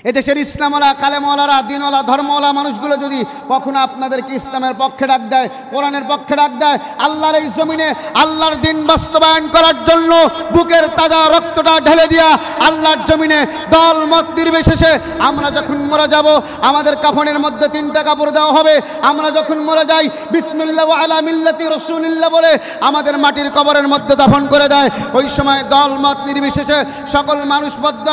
এদেশের ইসলামওয়ালা, কালেমওয়ালারা, দিনওয়ালা, ধর্মওয়ালা মানুষগুলো যদি কখনো আপনাদেরকে ইসলামের পক্ষে ডাক দেয়, কোরআনের পক্ষে ডাক দেয়, আল্লাহর এই জমিনে আল্লাহর দিন বাস্তবায়ন করার জন্য বুকের তাজা রক্তটা ঢেলে দিয়া আল্লাহর জমিনে দল মত নির্বিশেষে আমরা যখন মরে যাব, আমাদের কাফনের মধ্যে 3টা কাপড় দেওয়া হবে। আমরা যখন মরে যাই, বিসমিল্লাহ ওয়া আলা মিল্লাতি রাসূলিল্লাহ বলে আমাদের মাটির কবরের মধ্যে দাফন করে দেয়। ওই সময় দল মত নির্বিশেষে সকল মানুষ বদ্ধ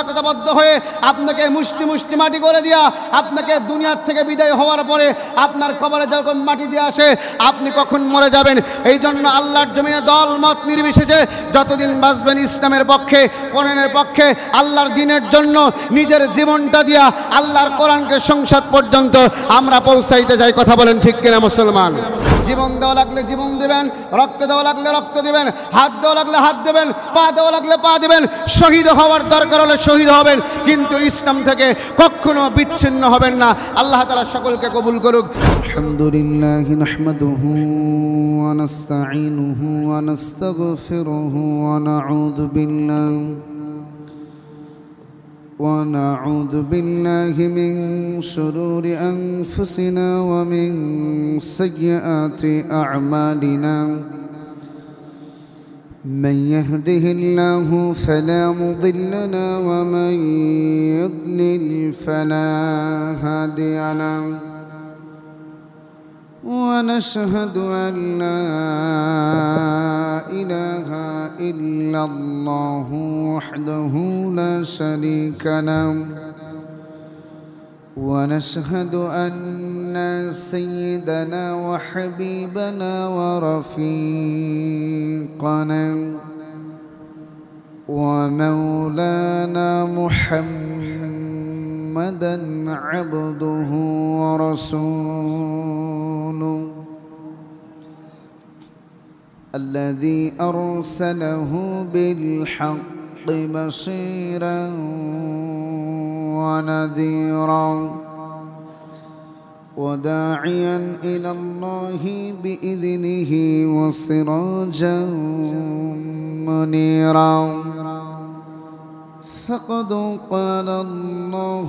হয়ে আপনাকে মুষ্টি মাটি করে দিয়া আপনাকে দুনিয়ার থেকে বিদায় হওয়ার পরে আপনার কবরে যখন মাটি দিয়ে আসে, আপনি কখন মরে যাবেন। এই জন্য আল্লাহর জমিনে দল মত নির্বিশেষে যতদিন বাঁচবেন ইসলামের পক্ষে, কোরআনের পক্ষে, আল্লাহর দ্বীনের জন্য নিজের জীবনটা দিয়া আল্লাহর কোরআনকে সংসদ পর্যন্ত আমরা পৌঁছাইতে যাই। কথা বলেন ঠিক কিনা মুসলমান? জীবন দেওয়া লাগলে জীবন দেবেন, রক্ত দেওয়া লাগলে রক্ত দেবেন, হাত দেওয়া লাগলে হাত দেবেন, পা দেওয়া লাগলে পা দেবেন, শহীদ হওয়ার দরকার হলে শহীদ হবেন, কিন্তু ইসলাম থেকে কখনো বিচ্ছিন্ন হবেন না। আল্লাহ তাআলা সকলকে কবুল করুক। আলহামদুলিল্লাহি নাহমাদুহু ওয়া নাস্তাঈনুহু ওয়া নাস্তাগফিরুহু ونعوذ بالله من شرور أنفسنا ومن سيئات أعمالنا من يهده الله فلا مضل له ومن يضلل فلا هادي له ونشهد أن لا إله إلا الله وحده لا شريك له ونشهد أن سيدنا وحبيبنا ورفيقنا ومولانا محمدا عبده ورسوله الذي أرسله بالحق بشيرا ونذيرا وداعيا إلى الله بإذنه وسراجا منيرا فقد قال الله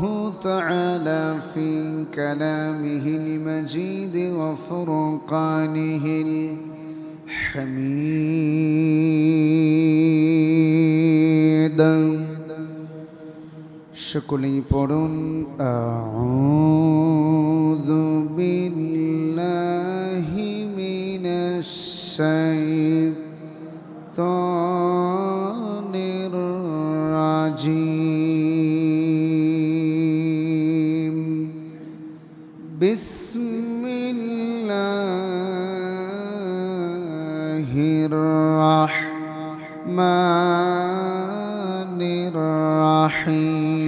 تعالى في كلامه المجيد وفرقانه الحميد সকলেই পড়ুন আউযু বিল্লাহি মিনাশ শাইতানির রাজিম বিসমিল্লাহির রাহমানির রাহিম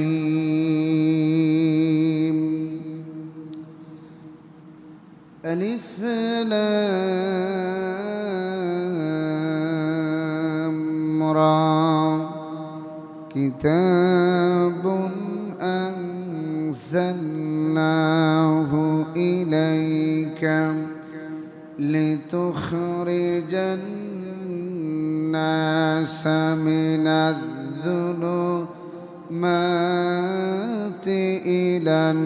আলিফ লাম রা কিতাবুন আনজালনাহু ইলাইকা লিতুখরিজান নাসা মিনাজ-যুলুমাতি ইলান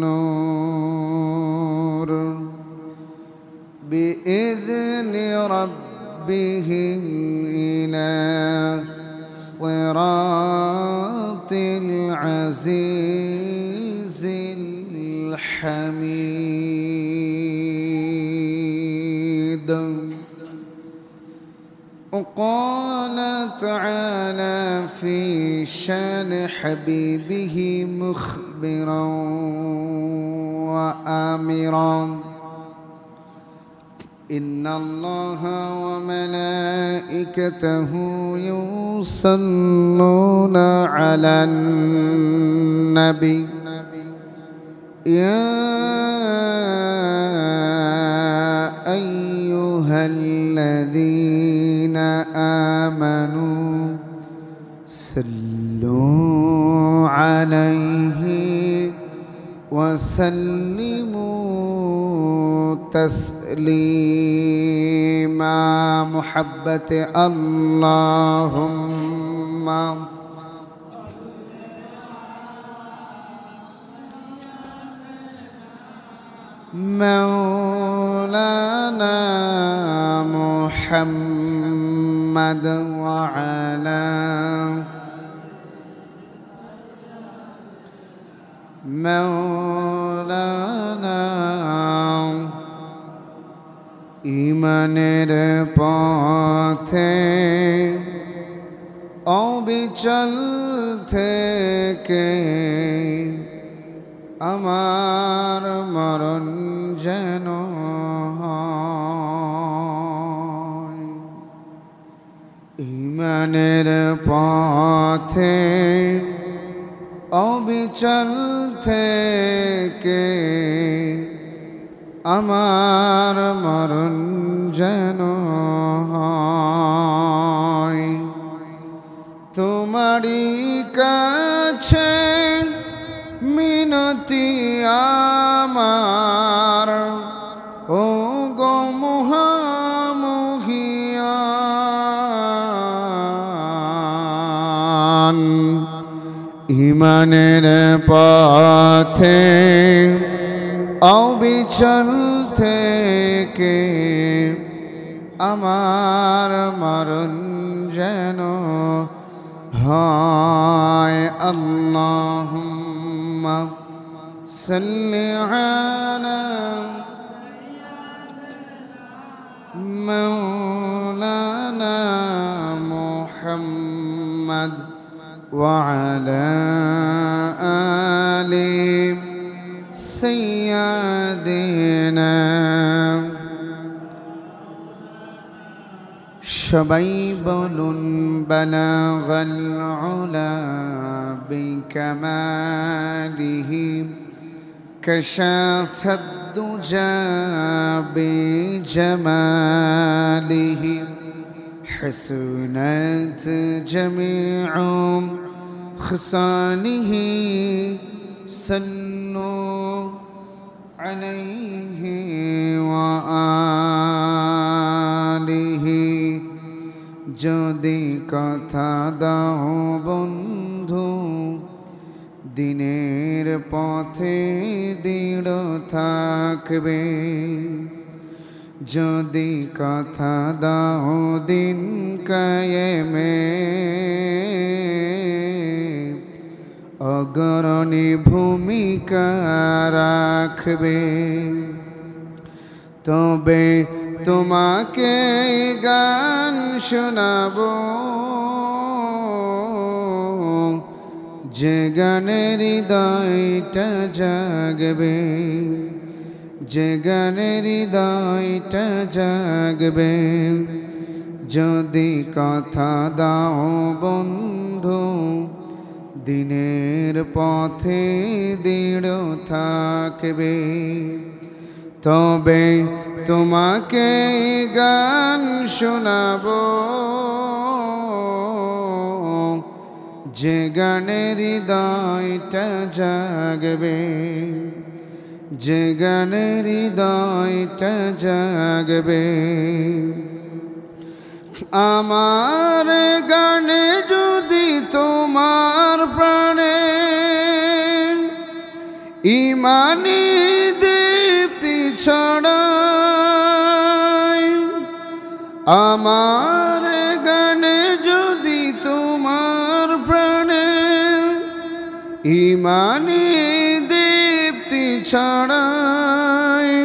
নূর বিইذনি রাব্বিহিম ইলা সিরাতিল আজিজিল হামিদ وقال تعالى في شان حبيبه مخبرا وآمرا إن الله وملائكته يصلون على النبي يا أيها الذين آمنوا صلوا عليه وسلموا تسليما محبة اللهم مولانا محمد وعلى مولانا ইমানের পথে অবিচল থেকে আমার মরণ যেন হয়। ইমানের পথে অবিচল থেকে আমার মরণ যেন হয়। তোমারই কাছে মিনতি আমার, ও গো মহামহিয়ান। ইমানের পথে অবিচল থেকে আমার মরণ যেন হয়। আল্লাহুম্মা সাল্লি আলা মাওলানা মুহাম্মদ ওয়া আলা আলি سيدنا। সবাই বলুন বালাগাল উলা বিকামালিহি কাশাফাদ দুজা বিজামালিহি হাসনাত জামিউ খিসালিহি صلوا عليه وآله। যদি কথা দাও বন্ধু দিনের পথে দৃঢ় থাকবে, যদি কথা দাও দিন কায়েমে অগ্রণী ভূমিকা রাখবে, তবে তোমাকে গান শোনাবো যে গানের হৃদয়টা জাগবে, যে গানের হৃদয়টা জাগবে। যদি কথা দাও বন্ধু দিনের পথে দৃঢ় থাকবে, তবে তোমাকে গান শোনাবো যে গানের হৃদয়টা জাগবে, যে গানের হৃদয়টা জাগবে। আমার গানে যদি তোমার প্রাণে ইমানি দীপ্তি ছড়ায়, আমার গানে যদি তোমার প্রাণে ইমানি দীপ্তি ছড়ায়,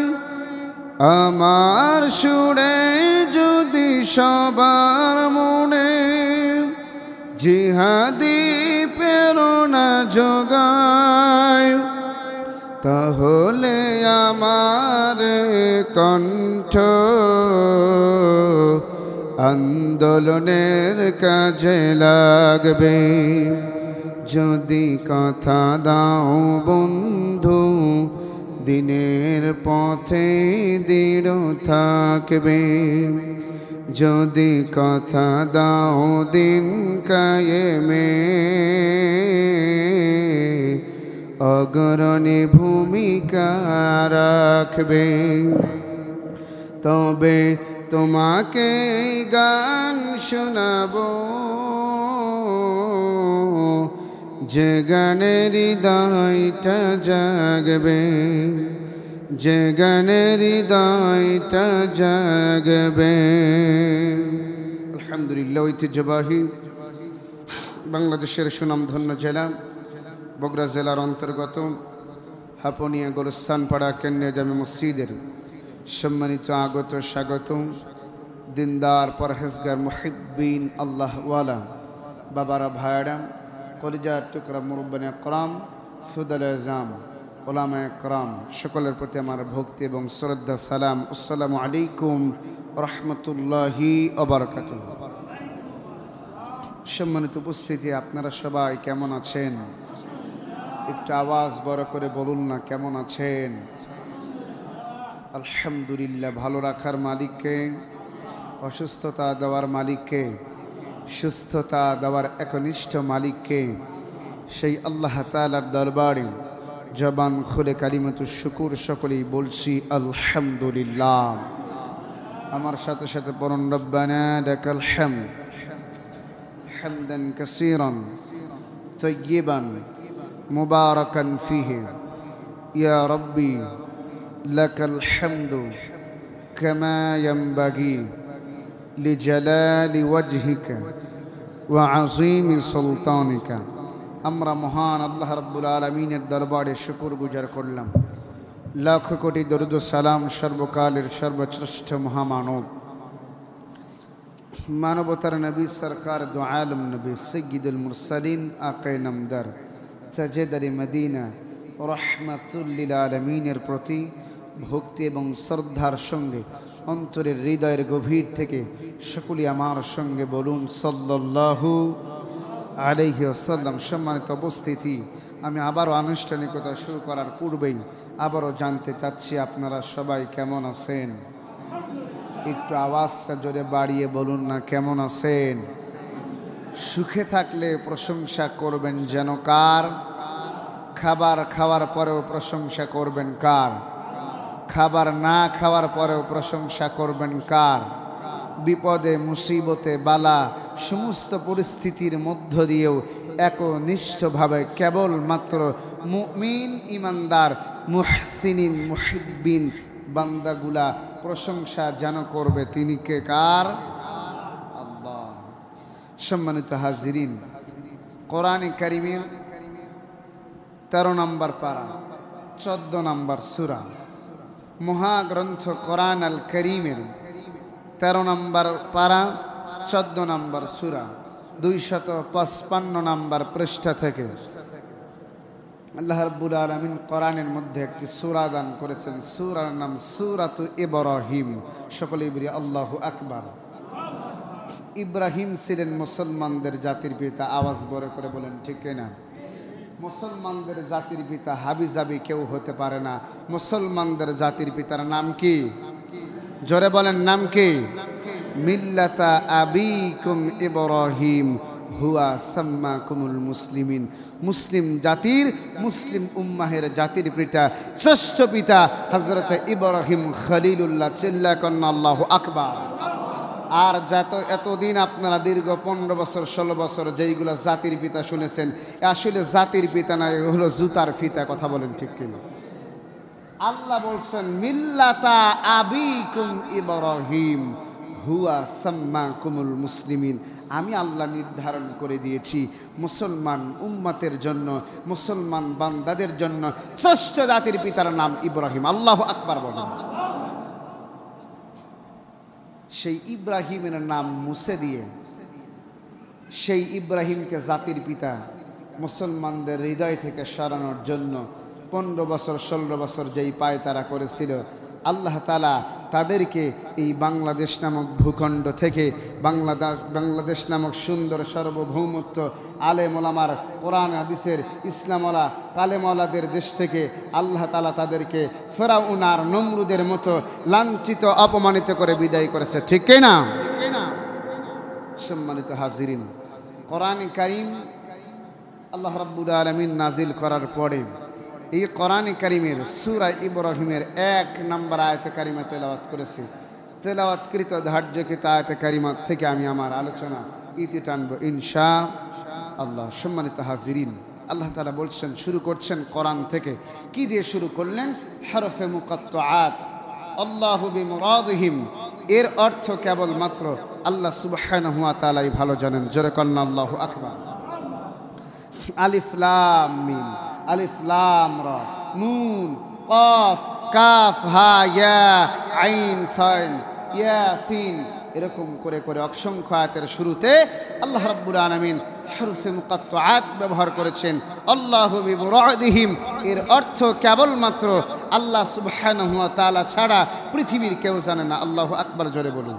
আমার সুরে যদি সবার মনে জিহাদি প্রেরণা যোগায়, তাহলে আমার কণ্ঠ আন্দোলনের কাজে লাগবে। যদি কথা দাও বন্ধু দিনের পথে দৃঢ় থাকবে, যদি কথা দাও দিন কায়েমে অগ্রণী ভূমিকা রাখবে, তবে তোমাকে গান শোনাবো যে গানের হৃদয়টা জাগবে, যে গানে হৃদয়টা জাগবে। আলহামদুলিল্লাহ, ঐতিহ্যবাহী বাংলাদেশের সুনামধন্য জেলা বগুড়া জেলার অন্তর্গত হাপনিয়া গোরস্থানপাড়া কেন্দ্রীয় জামে মসজিদের সম্মানিত আগত স্বাগত দিনদার পরহেজগার মুহিব্বিন আল্লাহওয়ালা বাবারা, ভাইয়ারা, কলিজার টুকরা মুরব্বানে আকরাম, ফুদাল আজম, ওলামা একরাম, সকলের প্রতি আমার ভক্তি এবং শ্রদ্ধা সালাম। আসসালামু আলাইকুম রহমতুল্লাহি ওয়া বারাকাতুহু। সম্মানিত উপস্থিতি, আপনারা সবাই কেমন আছেন? একটু আওয়াজ বড় করে বলুন না, কেমন আছেন? আলহামদুলিল্লাহ। ভালো রাখার মালিককে, অসুস্থতা দেওয়ার মালিককে, সুস্থতা দেওয়ার একনিষ্ঠ মালিককে, সেই আল্লাহ তাআলার দরবারে জবান খুলে কালিমাতুশ শুকুর সকলেই বলছি আলহামদুলিল্লাহ। আমার সাথে সাথে পড়ুন রব্বানা লাকাল হামদ হামদান কাসীরান তাইয়িবান মুবারাকান ফীহি ইয়া রাব্বি লাকাল হামদু কামা ইয়ানবাগি লিজালালি ওয়াজহিকা ওয়া আযীমি সুলতানিকা। আমরা মহান আল্লাহ রাব্বুল আলামিনের দরবারে শুকর গুজার করলাম। লাখ কোটি দরুদ ও সালাম সর্বকালের সর্বশ্রেষ্ঠ মহামানব, মানবতার নবী সরকার দু আলম নবী সৈয়দুল মুরসালিন আকায়ে নামদার তাজেদারে মদিনা রহমাতুল লিল আলামিনের প্রতি ভক্তি এবং শ্রদ্ধার সঙ্গে অন্তরের হৃদয়ের গভীর থেকে সকলেই আমার সঙ্গে বলুন সাল্লাল্লাহু আলাইহি ওয়াসাল্লাম। সম্মানিত উপস্থিতি, আমি আবারও আনুষ্ঠানিকতা শুরু করার পূর্বেই আবারও জানতে চাচ্ছি আপনারা সবাই কেমন আছেন? একটু আওয়াজটা জোরে বাড়িয়ে বলুন না, কেমন আছেন? সুখে থাকলে প্রশংসা করবেন যেন কার? খাবার খাওয়ার পরেও প্রশংসা করবেন কার? খাবার না খাওয়ার পরেও প্রশংসা করবেন কার? বিপদে মুসিবতে বালা সমস্ত পরিস্থিতির মধ্য দিয়েও একনিষ্ঠভাবে কেবলমাত্র মুমিন ইমানদার মুহসিনিন মুহিব্বিন বান্দাগুলা প্রশংসা যেন করবে, তিনি কে? কার? আল্লাহ। সম্মানিত হাজিরিন, কোরআনে কারিমের 13 নম্বর পারা 14 নম্বর সূরা, মহাগ্রন্থ কোরআন আল করিমের 13 নম্বর পারা 14 নম্বর সূরা 255 নম্বর পৃষ্ঠা থেকে আল্লাহ রাব্বুল আলামিন কোরআনের মধ্যে একটি সূরা দান করেছেন। সূরার নাম সূরাতু ইব্রাহিম। সকলেই বলি আল্লাহু আকবার। ইব্রাহিম ছিলেন মুসলমানদের জাতির পিতা। আওয়াজ বড় করে বলেন, ঠিক না? মুসলমানদের জাতির পিতা হাবিজাবি কেউ হতে পারে না। মুসলমানদের জাতির পিতার নাম কি? জোরে বলেন, নাম কি? মিল্লাতা আবিকুম ইব্রাহিম হুয়া সাম্মাকুমুল মুসলিমিন। মুসলিম জাতির, মুসলিম উম্মাহের জাতির পিতা, শ্রেষ্ঠ পিতা হযরত ইব্রাহিম খলিলুল্লাহ। চিল্লা কন্না আল্লাহু আকবার। আর এতদিন আপনারা দীর্ঘ 15 বছর 16 বছর যেইগুলো জাতির পিতা শুনেছেন, আসলে জাতির পিতা না, হলো জুতার ফিতা। কথা বলেন ঠিক কিনা? আল্লাহ বলছেন মিল্লাতা আবিকুম ইব্রাহিম হুয়া সাম্মাকুমুল মুসলিমিন। আমি আল্লাহ নির্ধারণ করে দিয়েছি মুসলমান উম্মতের জন্য, মুসলমান বান্দাদের জন্য শ্রেষ্ঠ জাতির পিতার নাম ইব্রাহিম। আল্লাহু আকবার বলেন। সেই ইব্রাহিমের নাম মুছে দিয়ে সেই ইব্রাহিমকে জাতির পিতা মুসলমানদের হৃদয় থেকে সরানোর জন্য 15 বছর 16 বছর যেই পায় তারা করেছিল, আল্লাহ তাআলা তাদেরকে এই বাংলাদেশ নামক ভূখণ্ড থেকে, বাংলাদেশ নামক সুন্দর সার্বভৌমত্ব আলেম ওলামার, কোরআন হাদিসের, ইসলামওয়ালা কালেমওয়ালাদের দেশ থেকে আল্লাহ তাআলা তাদেরকে ফেরাউন আর নমরুদের মতো লাঞ্ছিত অপমানিত করে বিদায় করেছে। ঠিক না? সম্মানিত হাজিরিন, কোরআনে কারীম আল্লাহ রাব্বুল আলামিন নাজিল করার পরে এই কোরআনে কারীমের সূরা ইব্রাহিমের 1 নম্বর আয়াতে কারিমা তেলাওয়াত করেছি। তেলাওয়াতকৃত ধার্যকৃত আয়াতে কারিমা থেকে আমি আমার আলোচনা ইতি টানব ইনশাআল্লাহ। সম্মানিত হাজিরিন, আল্লাহ তাআলা বলছেন, শুরু করছেন কোরআন থেকে। কি দিয়ে শুরু করলেন? হরফে মুকাত্তাআত, আল্লাহু বিমুরাদিহিম, এর অর্থ কেবলমাত্র আল্লাহ সুবহানাহু ওয়া তাআলাই ভালো জানেন। জোরে কন্না আল্লাহু আকবার। আলিফ লাম মিম, আলিফ লাম রা, নুন, কফ, কাফ, হা, ইয়া, আইন, সাইন, ইয়াসিন, এরকম করে করে অসংখ্য আয়াতের শুরুতে আল্লাহ রাব্বুল আলামিন হরফে মুকাত্তাআত ব্যবহার করেছেন। আল্লাহু বিমুরাদিহিম, এর অর্থ কেবলমাত্র আল্লাহ সুবহানাহু ওয়া তাআলা ছাড়া পৃথিবীর কেউ জানে না। আল্লাহু আকবার, জোরে বলুন।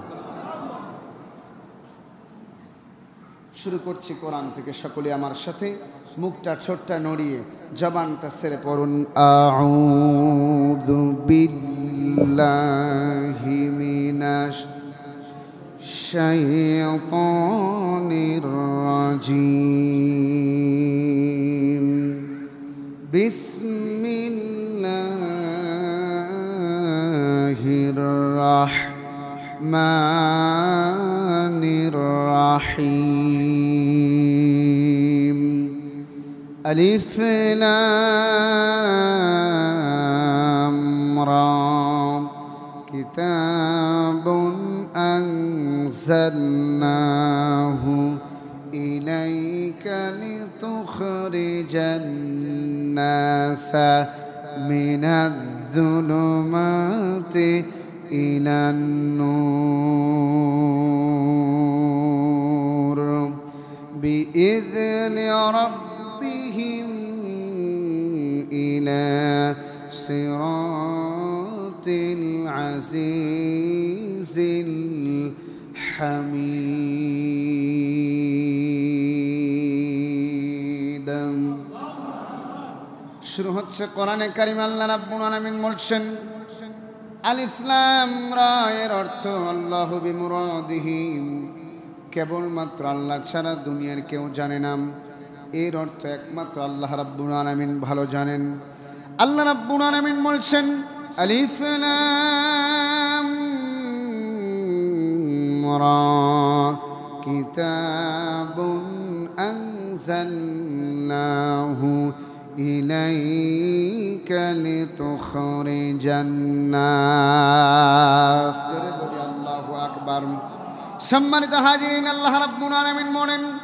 শুরু করছি কোরআন থেকে। সকলে আমার সাথে মুখটা ছোট্টা নড়িয়ে জবানটা ছেড়ে পড়ুন। আউযু বিল্লাহি মিনাশ শাইতানির রাজিম। বিসমিল্লাহির রাহমানির রাহিম। আলিফ লাম রা, কিতাবুন আনজালনাহু ইলাইকা লিতুখরিজান নাসা মিনাজ-যুলুমাতি ইলান নূর বিইذনি রাব্বিহিম ইলা সিরাতিল আজিজিল হামিদ। শুরু হচ্ছে কোরআনে কারীম। আল্লাহ রাব্বুল আলামিন বলছেন, আলিফ লাম রা, এর অর্থ আল্লাহু বিমুরাদিহিম, কেবলমাত্র আল্লাহ ছাড়া দুনিয়ার কেউ জানে না। এর অর্থ একমাত্র আল্লাহ রাব্বুল আলামিন ভালো জানেন। আল্লাহ রাব্বুল আলামিন বলছেন, আলিফ লাম রা, কিতাবুন আনজালনাহু ইলাইকা লিতুখরিজান নাস। জোরে বলি আল্লাহু আকবার। সম্মানিত হাজিরিন, আল্লাহ রাব্বুল আলামিন বলেন,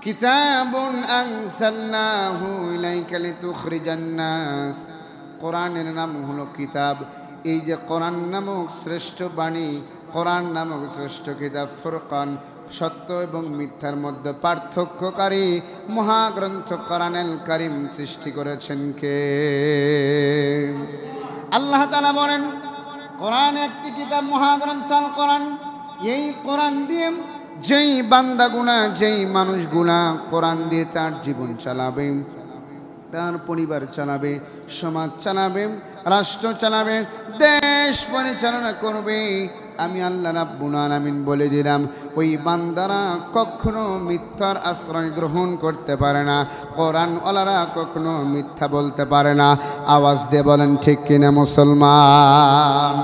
কিতাবুন আনজালনাহু ইলাইকা লিতুখরিজান নাস। কোরআনের নাম হলো কিতাব। এই যে কোরআন নামক শ্রেষ্ঠ বাণী, কোরআন নামক শ্রেষ্ঠ কিতাব, ফুরকান, সত্য এবং মিথ্যার মধ্যে পার্থক্যকারী মহাগ্রন্থ কোরআনুল কারীম সৃষ্টি করেছেন কে? আল্লাহ তাআলা বলেন, কোরআন একটি কিতাব, মহাগ্রন্থ আল কোরআন। এই কোরআন দিয়ে যেই বান্দাগুনা, যেই মানুষগুলা কোরআন দিয়ে তার জীবন চালাবে, তার পরিবার চালাবে, সমাজ চালাবে, রাষ্ট্র চালাবে, দেশ পরিচালনা করবে, আমি আল্লাহ রাব্বুল আলামিন বলে দিলাম, ওই বান্দারা কখনো মিথ্যার আশ্রয় গ্রহণ করতে পারে না। কোরআন ওয়ালারা কখনো মিথ্যা বলতে পারে না। আওয়াজ দিয়ে বলেন ঠিক কিনা মুসলমান?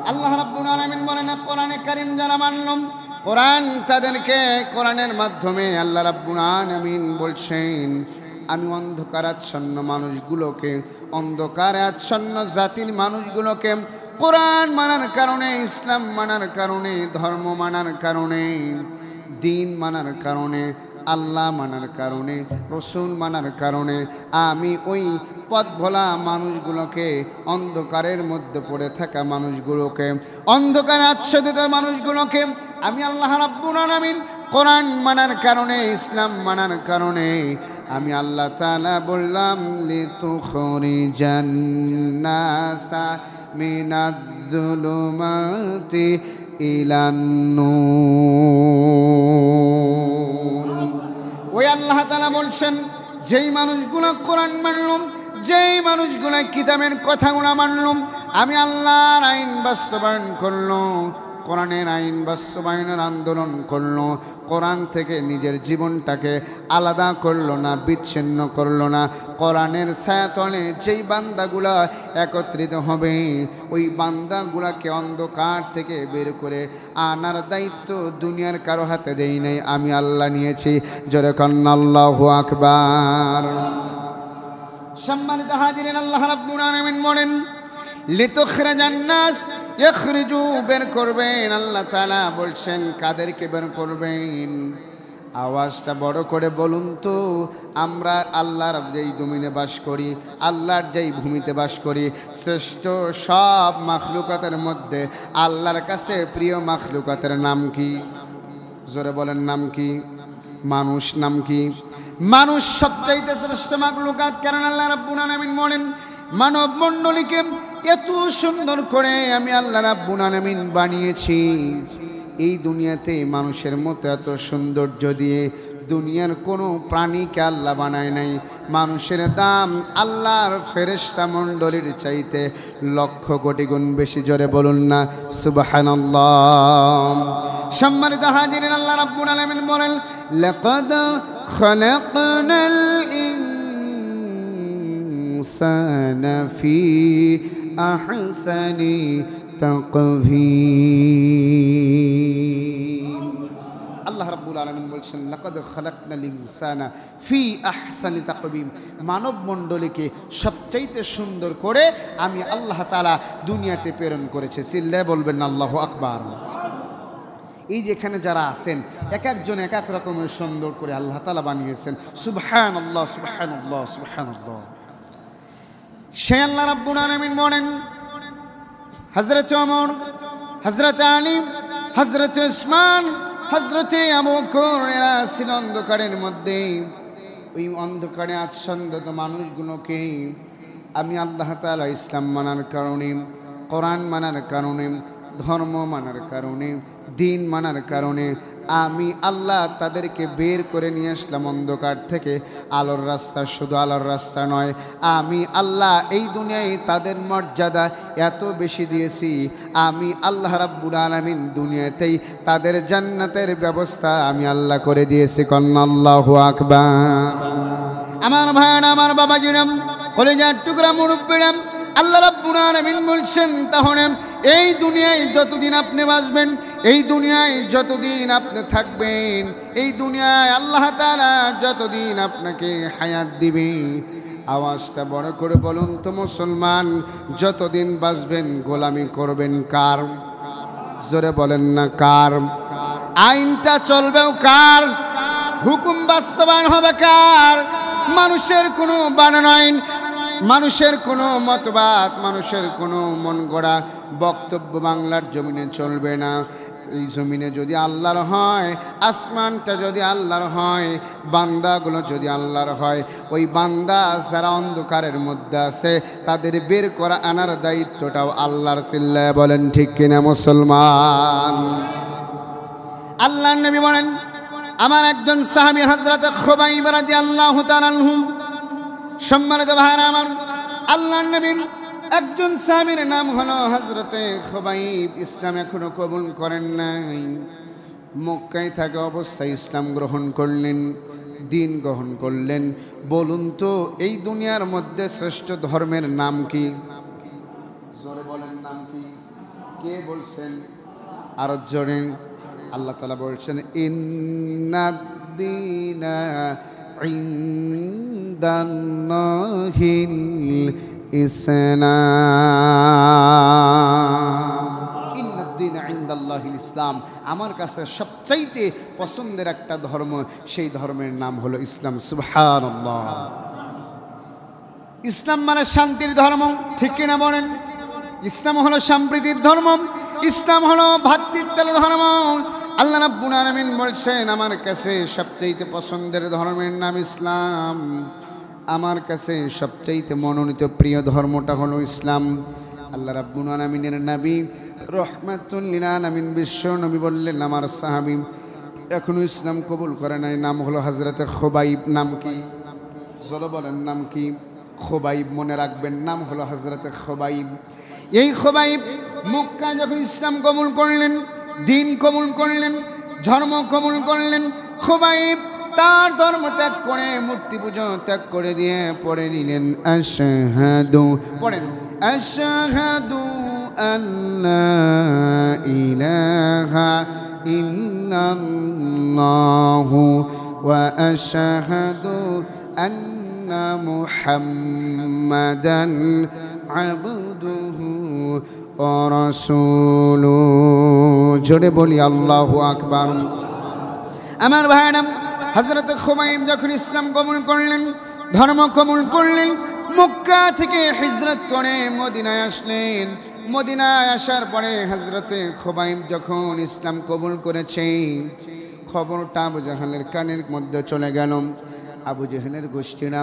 আল্লাহ রাব্বুল আলামিন বলেন, কোরআনে কারীম যারা মানলাম, কোরআন তাদেরকে, কোরআনের মাধ্যমে আল্লাহ রাব্বুল আলামিন বলছেন, আমি অন্ধকারাচ্ছন্ন মানুষগুলোকে, অন্ধকারে আচ্ছন্ন জাতির মানুষগুলোকে কোরআন মানার কারণে, ইসলাম মানার কারণে, ধর্ম মানার কারণে, দিন মানার কারণে, আল্লাহ মানার কারণে, রসুল মানার কারণে আমি ওই পথ ভোলা মানুষগুলোকে, অন্ধকারের মধ্যে পড়ে থাকা মানুষগুলোকে, অন্ধকারে আচ্ছাদিত মানুষগুলোকে আমি আল্লাহ রাব্বুল আলামিন কোরআন মানার কারণে, ইসলাম মানার কারণে আমি আল্লাহ তাআলা বললাম, লিতুখরিজান নাসা মিনাজ-যুলুমাতি ইলান নূর। ওই আল্লাহ তাআলা বলছেন, যেই মানুষগুলো কোরআন মানলাম, যেই মানুষগুলো কিতাবের কথাগুলো মানলাম, আমি আল্লাহর আইন বাস্তবায়ন করলাম, কোরআনের আইন বাস্তবায়নের আন্দোলন করলো, কোরআন থেকে নিজের জীবনটাকে আলাদা করলো না, বিচ্ছিন্ন করলো না। কোরআনের ছায়াতলে যেই বান্দাগুলা একত্রিত হবে, ওই বান্দাগুলাকে অন্ধকার থেকে বের করে আনার দায়িত্ব দুনিয়ার কারো হাতে দেই নাই, আমি আল্লাহ নিয়েছি। জোরে কন্না আল্লাহু আকবার। সম্মানিত হাজিরিন, আল্লাহ রাব্বুল আলামিন বলেন লিতুখরাজান নাস, ইখরিজু, বের করবেন। আল্লাহ তাআলা বলছেন কাদেরকে বের করবেন? আওয়াজটা বড় করে বলুন তো, আমরা আল্লাহর যেই জমিনে বাস করি, আল্লাহর যেই ভূমিতে বাস করি, শ্রেষ্ঠ সব মাখলুকাতের মধ্যে আল্লাহর কাছে প্রিয় মাখলুকাতের নাম কি? জোরে বলেন, নাম কি? মানুষ। নাম কি? মানুষ সবচাইতে শ্রেষ্ঠ মাখলুকাত। কারণ আল্লাহ রাব্বুল আলামিন বলেন মানব মণ্ডলীকে এত সুন্দর করে আমি আল্লাহ রাব্বুল আলামিন বানিয়েছি। এই দুনিয়াতে মানুষের মতো এত সৌন্দর্য দিয়ে দুনিয়ার কোনো প্রাণীকে আল্লাহ বানায় নাই। মানুষের দাম আল্লাহর ফেরেশতা মণ্ডলীর চাইতে লক্ষ কোটি গুণ বেশি। জোরে বলুন না সুবহানাল্লাহ। সম্মানিত হাজিরিন, আল্লাহ রাব্বুল আলামিন বলেন লাকাদ খালাকনাল ইনসানা ফি আহসানি তাকভীম। আল্লাহ রাব্বুল আলামিন বলছেন লাকাদ খালাকনাল ইনসানা ফি আহসানি তাকভীম। মানব মণ্ডলীকে সবচাইতে সুন্দর করে আমি আল্লাহ তাআলা দুনিয়াতে প্রেরণ করেছি। চিল্লায়ে বলবেন আল্লাহু আকবার। এই যেখানে যারা আছেন এক একজন এক এক রকমের সুন্দর করে আল্লাহ তাআলা বানিয়েছেন। সুবহানাল্লাহ, সুবহানাল্লাহ, সুবহানাল্লাহ। সে আল্লাহ রাব্বুল আলামিন বলেন হযরত ওমর, হযরত আলী, হযরত উসমান, হযরত আবু বকর এরা ছিল অন্ধকারের মধ্যে। ওই অন্ধকারে আচ্ছন্নত মানুষগুলোকে আমি আল্লাহ তাআলা ইসলাম মানার কারণে, কোরআন মানার কারণে, ধর্ম মানার কারণে, দিন মানার কারণে আমি আল্লাহ তাদেরকে বের করে নিয়ে আসলাম অন্ধকার থেকে আলোর রাস্তা। শুধু আলোর রাস্তা নয়, আমি আল্লাহ এই দুনিয়ায় তাদের মর্যাদা এত বেশি দিয়েছি। আমি আল্লাহ রাব্বুল আলামিন দুনিয়াতেই তাদের জান্নাতের ব্যবস্থা আমি আল্লাহ করে দিয়েছি। কন্না আল্লাহু আকবার। আমার ভাইরা, আমার বাবাজিরাম, কলিজার টুকরা মুরব্বিরাম, আল্লাহ রাব্বুল আলামিন বলছেন তাহলে এই দুনিয়ায় যতদিন আপনি বাঁচবেন, এই দুনিয়ায় যতদিন আপনি থাকবেন, এই দুনিয়ায় আল্লাহ তাআলা যতদিন আপনাকে হায়াত দিবে, আওয়াজটা বড় করে বলুন তো মুসলমান, যতদিন বাঁচবেন গোলামি করবেন কার? জোরে বলেন না কার? আইনটা চলবেও কার? হুকুম বাস্তবায়ন হবে কার? মানুষের কোনো বানানো আইন, মানুষের কোনো মতবাদ, মানুষের কোনো মন গড়া বক্তব্য বাংলার জমিনে চলবে না। এই জমিনে যদি আল্লাহর হয়, আসমানটা যদি আল্লাহর হয়, বান্দাগুলো যদি আল্লাহর হয়, ওই বান্দা যারা অন্ধকারের মধ্যে আছে তাদের বের করা আনার দায়িত্বটাও আল্লাহর। চিল্লায় বলেন ঠিক কিনা মুসলমান? আল্লাহর নবী বলেন, আমার একজন সাহাবী হযরত খুবাইব রাদিয়াল্লাহু তাআলা আনহু, সম্মানিত ভাইরা আমার, আল্লাহর নবীর একজন সাহাবীর নাম হলো হযরতে খুবাইব। ইসলাম এখনো কবুল করেন নাই, মক্কায় থাকা অবস্থায় ইসলাম গ্রহণ করলেন, দিন গ্রহণ করলেন। বলুন তো এই দুনিয়ার মধ্যে শ্রেষ্ঠ ধর্মের নাম কি? জোরে বলেন, নাম কি? কে বলছেন? আরো জোরে। আল্লাহ তাআলা বলছেন ইন্নাদ-দীনা ইনদাল্লাহিল ইসলাম। ইন্নাদ-দীনা ইনদাল্লাহিল ইসলাম। আমার কাছে সবচাইতে পছন্দের একটা ধর্ম, সেই ধর্মের নাম হলো ইসলাম। সুবহানাল্লাহ। ইসলাম মানে শান্তির ধর্ম, ঠিক কিনা বলেন? ইসলাম হলো সম্প্রীতির ধর্ম, ইসলাম হলো ভ্রাতৃত্বের ধর্ম। আল্লাহ রাব্বুল আলামিন বলছেন আমার কাছে সবচাইতে পছন্দের ধর্মের নাম ইসলাম, আমার কাছে সবচাইতে মনোনীত প্রিয় ধর্মটা হলো ইসলাম। আল্লাহ রাব্বুল আলামিনের নবী রাহমাতুল লিল আলামিন বিশ্ব নবী বললেন আমার সাহাবী এখনো ইসলাম কবুল করে নাই, নাম হলো হযরতে খুবাইব। নাম কি? জোরে বলেন, নাম কি? খুবাইব। মনে রাখবেন, নাম হলো হযরতে খুবাইব। এই খোবাইব মক্কা যখন ইসলাম কবুল করলেন, দিন কবুল করলেন, ধর্ম কবুল করলেন, খোবাইব তার ধর্ম ত্যাগ করে মূর্তি পুজো ত্যাগ করে দিয়ে পড়ে নিলেন আশহাদু, পড়েন আশহাদু আল্লা ইলাহা ইল্লাল্লাহু ওয়া আশহাদু আন্না মুহাম্মাদান আবদুহু ওয়া রাসূলুহু। জোরে বলি আল্লাহু আকবার। আমার ভাইরা, হযরত খুবাইব যখন ইসলাম কবুল করলেন, ধর্ম কবুল করলেন, মক্কা থেকে হিজরত করে মদিনায় আসলেন। মদিনায় আসার পরে হযরতে খুবাইব যখন ইসলাম কবুল করেছে, খবরটা আবু জাহেলের কানের মধ্যে চলে গেল। আবু জাহেলের গোষ্ঠীরা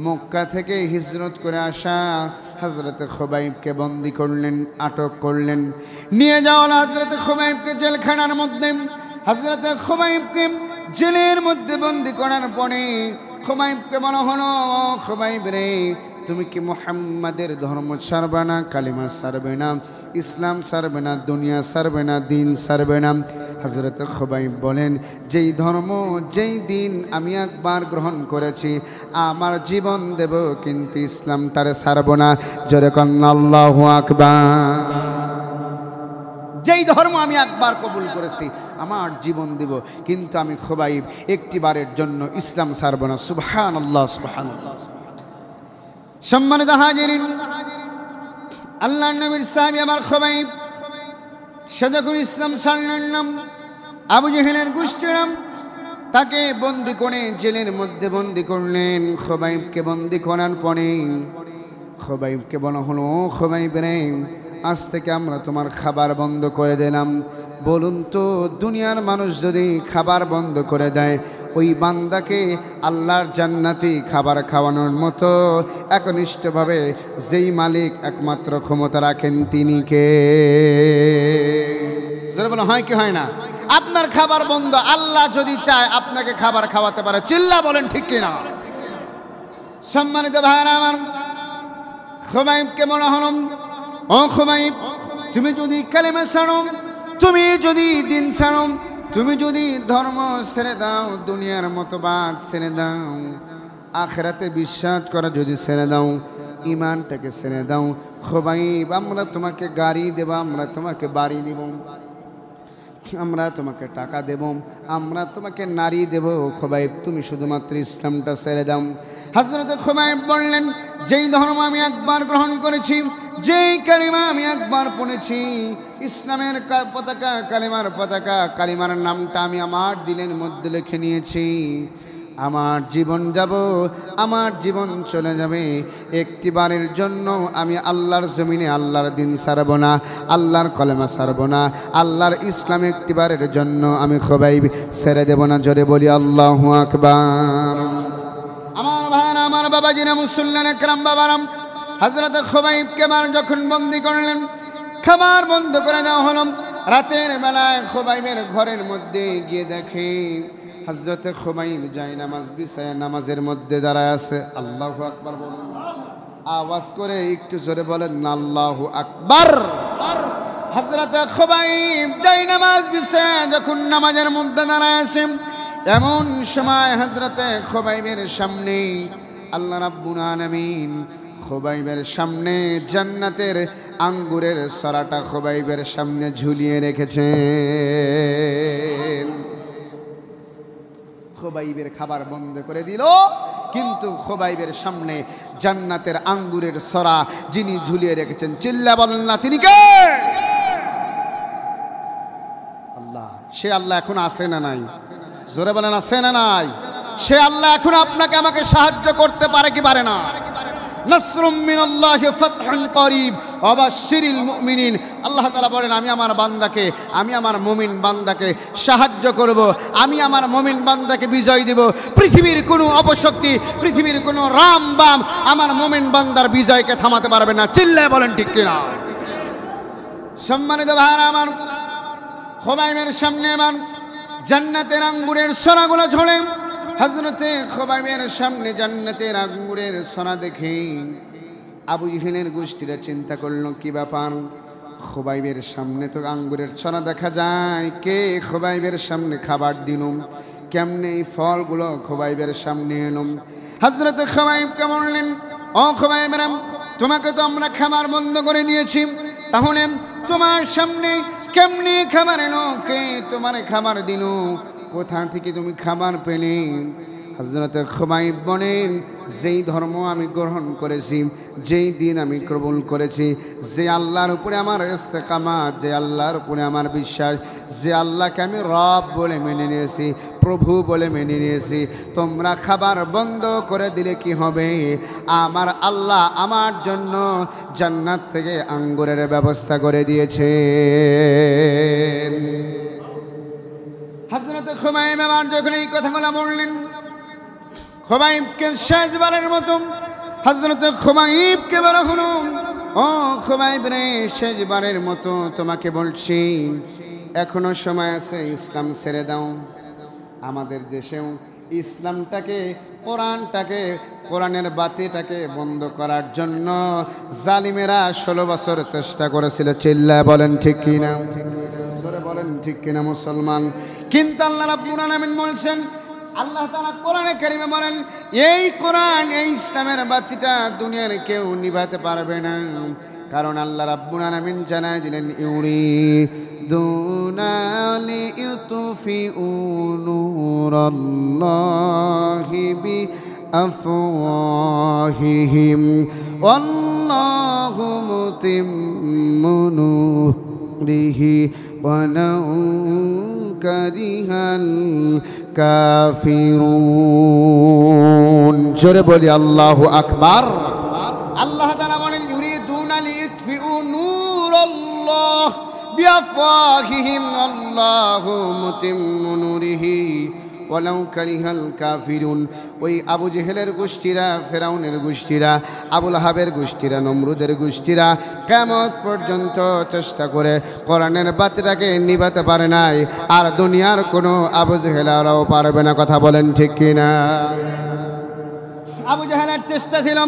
মক্কা থেকে হিজরত করে আসা হযরতে খুবাইবকে বন্দী করলেন, আটক করলেন, নিয়ে যাওয়া হযরতে খুবাইবকে জেলখানার মধ্যে। হযরতে খুবাইবকে জেলের মধ্যে বন্দী করার পরে খুবাইবকে বলা হলো, খুবাইব রে, তুমি কি মুহাম্মাদের ধর্ম ছাড়বে না, কালিমা ছাড়বে না, ইসলাম ছাড়বে না, দুনিয়া ছাড়বে না, দিন ছাড়বে না? হযরত খুবাইব বলেন, যেই ধর্ম যেই দিন আমি একবার গ্রহণ করেছি আমার জীবন দেব, কিন্তু ইসলামটারে ছাড়ব না। জোরে কন্না আল্লাহু আকবার। যেই ধর্ম আমি একবার কবুল করেছি আমার জীবন দেব, কিন্তু আমি খুবাইব একটিবারের জন্য ইসলাম ছাড়ব না। সুবহানাল্লাহ, সুবহানাল্লাহ। সম্মানিত হাজিরিন, আল্লাহর নবীর সাহাবী আমার খুবাইব, সে যখন ইসলাম ছাড়লেন না, আবু জাহেলের গোষ্ঠীরা তাকে বন্দী করে জেলের মধ্যে বন্দী করলেন। খুবাইবকে বন্দী করার পরে খুবাইবকে বলা হলো, খুবাইব রে, আজ থেকে আমরা তোমার খাবার বন্ধ করে দিলাম। বলুন তো, দুনিয়ার মানুষ যদি খাবার বন্ধ করে দেয়, ওই বান্দাকে আল্লাহর জান্নাতি খাবার খাওয়ানোর মতো একনিষ্ঠভাবে যেই মালিক একমাত্র ক্ষমতা রাখেন তিনি কে? যারা বলে হয় কি হয় না? আপনার খাবার বন্ধ, আল্লাহ যদি চায় আপনাকে খাবার খাওয়াতে পারে। চিল্লা বলেন ঠিক কিনা? সম্মানিত ভাইরা আমার, খুবাইবকে মনে হল, ও খুবাইব, তুমি যদি কালেমা ছাড়ো, তুমি যদি দিন ছাড়ো, তুমি যদি ধর্ম ছেড়ে দাও, দুনিয়ার মতবাদ ছেড়ে দাও, আখিরাতে বিশ্বাস করা যদি ছেড়ে দাও, ইমানটাকে ছেড়ে দাও, খুবাইব আমরা তোমাকে গাড়ি দেব, আমরা তোমাকে বাড়ি দেব, আমরা তোমাকে টাকা দেব, আমরা তোমাকে নারী দেব, খুবাইব তুমি শুধুমাত্র ইসলামটা ছেড়ে দাও। হযরত খুবাইব বললেন, যেই ধর্ম আমি একবার গ্রহণ করেছি, যেই কালিমা আমি একবার পড়েছি, ইসলামের পতাকা, কালিমার পতাকা, কালিমার নামটা আমি আমার দিলের মধ্যে লিখে নিয়েছি, আমার জীবন যাব, আমার জীবন চলে যাবে, একটিবারের জন্য আমি আল্লাহর জমিনে আল্লাহর দিন ছাড়ব না, আল্লাহর কলেমা ছাড়ব না, আল্লাহর ইসলাম একটিবারের জন্য আমি খুবাইব ছেড়ে দেব না। জোরে বলি আল্লাহু আকবার। আমার ভাইরা, আমার বাবাজিরা, মুসল্লিয়ান একরাম বাবারাম, হযরত খুবাইবকে যখন বন্দী করলেন, খাবার বন্ধ করে দেওয়া হলো। রাতের বেলায় খুবাইবের ঘরের মধ্যে গিয়ে দেখে হযরত খুবাইব যায় নামাজ বিছায় নামাজের মধ্যে দাঁড়ায় আছে। আল্লাহু আকবার বলুন, আওয়াজ করে একটু জোরে বলেন আল্লাহু আকবার। হযরত খুবাইব যায় নামাজ বিছায় যখন নামাজের মধ্যে দাঁড়ায় আছে, এমন সময় হযরত খুবাইবের সামনে আল্লাহ রাব্বুল আলামিন খুবাইবের সামনে জান্নাতের আঙ্গুরের সরাটা খুবাইবের সামনে ঝুলিয়ে রেখেছেন। খুবাইবের খাবার বন্ধ করে দিল, কিন্তু খুবাইবের সামনে জান্নাতের আঙ্গুরের সরা যিনি ঝুলিয়ে রেখেছেন, চিল্লা বলেন না তিনি কে? আল্লাহ। সে আল্লাহ এখন আছে না নাই? জোরে বলেন আছে না নাই? সে আল্লাহ এখন আপনাকে আমাকে সাহায্য করতে পারে কি পারে না? নাসরুম মিনাল্লাহি ফাতহুন করিব ওয়াবাশশিরিল মুমিনিন। আল্লাহ তাআলা বলেন, আমি আমার বান্দাকে, আমি আমার মুমিন বান্দাকে সাহায্য করব, আমি আমার মুমিন বান্দাকে বিজয় দেব। পৃথিবীর কোনো অপশক্তি, পৃথিবীর কোনো রামবাম আমার মুমিন বান্দার বিজয়কে থামাতে পারবে না। চিল্লায় বলেন ঠিক কিনা? সম্মানিত ভাইরা আমার, খুবাইবের সামনে আমার জান্নাতের আঙ্গুরের সরাগুলো ঝোলে। হযরতে খুবাইবের সামনে জান্নাতের আঙ্গুরের সরা দেখে আবু জেহেলের গোষ্ঠীরা চিন্তা করলো কি ব্যাপার, খোবাইবের সামনে তো আঙ্গুরের ছড়া দেখা যায়, কে খোবাইবের সামনে খাবার দিল, কেমনে এই ফলগুলো খোবাইবের সামনে এলো। হযরত খোবাইবকে বললেন, ও খোবাইবেরা, তোমাকে তো আমরা খাবার বন্ধ করে দিয়েছি, তাহলে তোমার সামনে কেমনে খাবার এলো, কে তোমার খাবার দিল, কোথা থেকে তুমি খাবার পেলে? হযরত খোবাইব বলেন, যেই ধর্ম আমি গ্রহণ করেছি, যেই দিন আমি কবুল করেছি, যে আল্লাহর উপরে আমার ইস্তেকামাত, যে আল্লাহর উপরে আমার বিশ্বাস, যে আল্লাহকে আমি রব বলে মেনে নিয়েছি, প্রভু বলে মেনে নিয়েছি, তোমরা খাবার বন্ধ করে দিলে কি হবে? আমার আল্লাহ আমার জন্য জান্নাত থেকে আঙ্গুরের ব্যবস্থা করে দিয়েছে। হযরত খোবাইব আমার যখন এই কথাগুলো বললেন, খোবাইবকে শেষবারের মতো হযরত খোবাইবকে বলা হলো, ও খোবাইব রে, শেষবারের মতো তোমাকে বলছি, এখনো সময় আছে, ইসলাম ছেড়ে দাও। আমাদের দেশেও ইসলামটাকে, কোরআনটাকে, কোরআনের বাতিটাকে বন্ধ করার জন্য জালিমেরা 16 বছর চেষ্টা করেছিল। চিল্লায় বলেন ঠিক কিনা, বলেন ঠিক কিনা মুসলমান? কিন্তু আল্লাহ রাব্বুল আলামিন বলছেন, আল্লাহ তাআলা কোরআনে কারীমে বলেন, এই কোরআন, এই ইসলামের বাতিটা দুনিয়ার কেউ নিভাতে পারবে না। কারণ আল্লাহ রাব্বুল আলামিন জানায় দিলেন, ইউরিদুনা লিইউতফিউ নূরাল্লাহি বিআফওয়াহিহিম ওয়াল্লাহু মুতিম্মু নূরিহি ওয়ালাউ কারিহাল কাফিরুন। জোরে বলি আল্লাহু আকবার। আল্লাহ তাআলা বলেন, ইউরিদুনা লিইউতফিউ নূরাল্লাহ বিআফওয়াহিহিম আল্লাহু মুতিম্মু নূরিহি ওয়ালাউ কারিহাল কাফিরুন। ওই আবু জেহেলের গোষ্ঠীরা, ফেরাউনের গোষ্ঠীরা, আবুল আহাবের গোষ্ঠীরা, নমরুদের গোষ্ঠীরা কিয়ামত পর্যন্ত চেষ্টা করে কোরআনের বাতিটাকে নিভাতে পারে নাই, আর দুনিয়ার কোনো আবু জেহেলারাও পারবে না। কথা বলেন ঠিক কিনা? আবু জেহেলের চেষ্টা ছিল,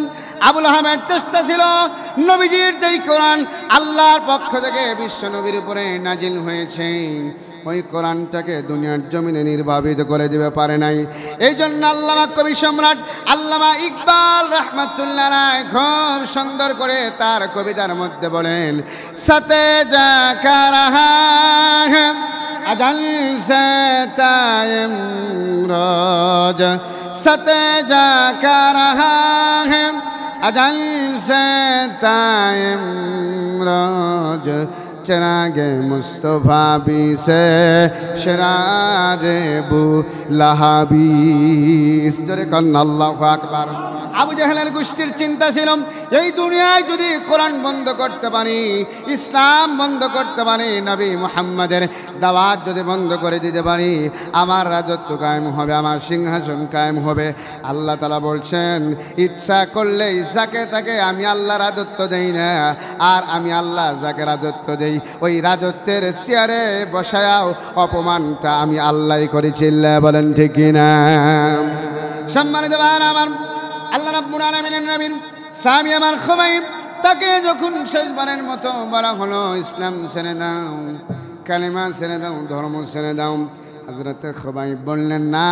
আবুল আহাবের চেষ্টা ছিল, নবীজির যেই কোরআন আল্লাহর পক্ষ থেকে বিশ্ব নবীর উপরে নাজিল হয়েছে, ওই কোরআনটাকে দুনিয়ার জমিনে নির্বাপিত করে দিতে পারে নাই। এই জন্য আল্লামা কবি সম্রাট আল্লামা ইকবাল রাহমাতুল্লাহ আলাইহি খুব সুন্দর করে তার কবিতার মধ্যে বলেন, সাতে যা কারহা আজাল সে তায়েম রোজ, সাতে যা কারহা अजल से तायम रोज चरागे मुस्तफा भी से शरारे बु लहाबीस। जोरे कन्ना अल्लाहु আকবার। আবু জেহেলের গোষ্ঠীর চিন্তা ছিল, এই দুনিয়ায় যদি কোরআন বন্ধ করতে পারি, ইসলাম বন্ধ করতে পারি, নবী মুহাম্মাদের দাওয়াত যদি বন্ধ করে দিতে পারি, আমার রাজত্ব কায়েম হবে, আমার সিংহাসন কায়েম হবে। আল্লাহ তাআলা বলছেন, ইচ্ছা করলে যাকে তাকে আমি আল্লাহ রাজত্ব দেই না, আর আমি আল্লাহ যাকে রাজত্ব দেই, ওই রাজত্বের চেয়ারে বসায়াও অপমানটা আমি আল্লাহই করি। চিল্লায় বলেন ঠিক কিনা? সম্মানিত ভাইরা আমার, আল্লাহ রাব্বুল আলামিনের নবী সাহাবী আমার খোবাইব, তাকে যখন শেষবারের মতো বলা হলো, ইসলাম ছেড়ে দাও, কালেমা ছেড়ে দাও, ধর্ম ছেড়ে দাও, হযরত খোবাইব বললেন, না,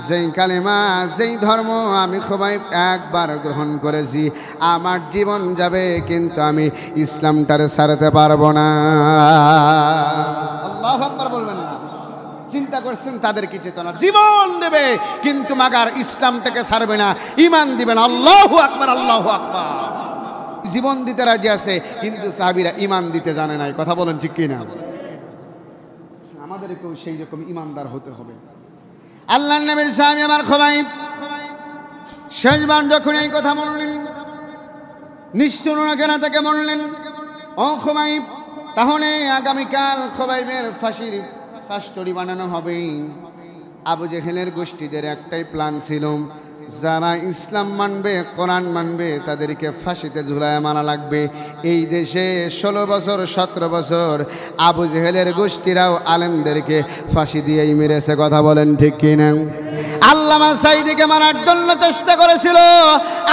যেই কালেমা, যেই ধর্ম আমি খোবাইব একবার গ্রহণ করেছি, আমার জীবন যাবে, কিন্তু আমি ইসলামটারে ছাড়তে পারবো না। আল্লাহু আকবার বলবেন না? চিন্তা করছেন, তাদের কি চেতনা, জীবন দেবে কিন্তু মাগার ইসলামটাকে ছাড়বে না, ঈমান দিবেন। আল্লাহু আকবার, আল্লাহু আকবার। জীবন দিতে রাজি আছে, কিন্তু সাহাবীরা ঈমান দিতে জানে নাই। কথা বলেন ঠিক কিনা? আমাদেরকেও সেই রকম ঈমানদার হতে হবে। আল্লাহর নবীর সাহাবী আমার খোবাইব শেষবার যখন এই কথা বললেন, নিষ্ঠুর কেনা থেকে বললেন, ও খোবাইব, তাহলে আগামীকাল খোবাইবের ফাঁসির ফাঁসতড়ি বানানো হবে। আবু জেহেলের গোষ্ঠীদের একটাই প্ল্যান ছিল, যারা ইসলাম মানবে, কোরআন মানবে, তাদেরকে ফাঁসিতে ঝুলায় মারা লাগবে। এই দেশে 16 বছর 17 বছর আবু জেহেলের গোষ্ঠীরাও আলেমদেরকে ফাঁসি দিয়েই মেরেছে। কথা বলেন ঠিক কিনা? আল্লামা সাঈদীকে মারার জন্য চেষ্টা করেছিল।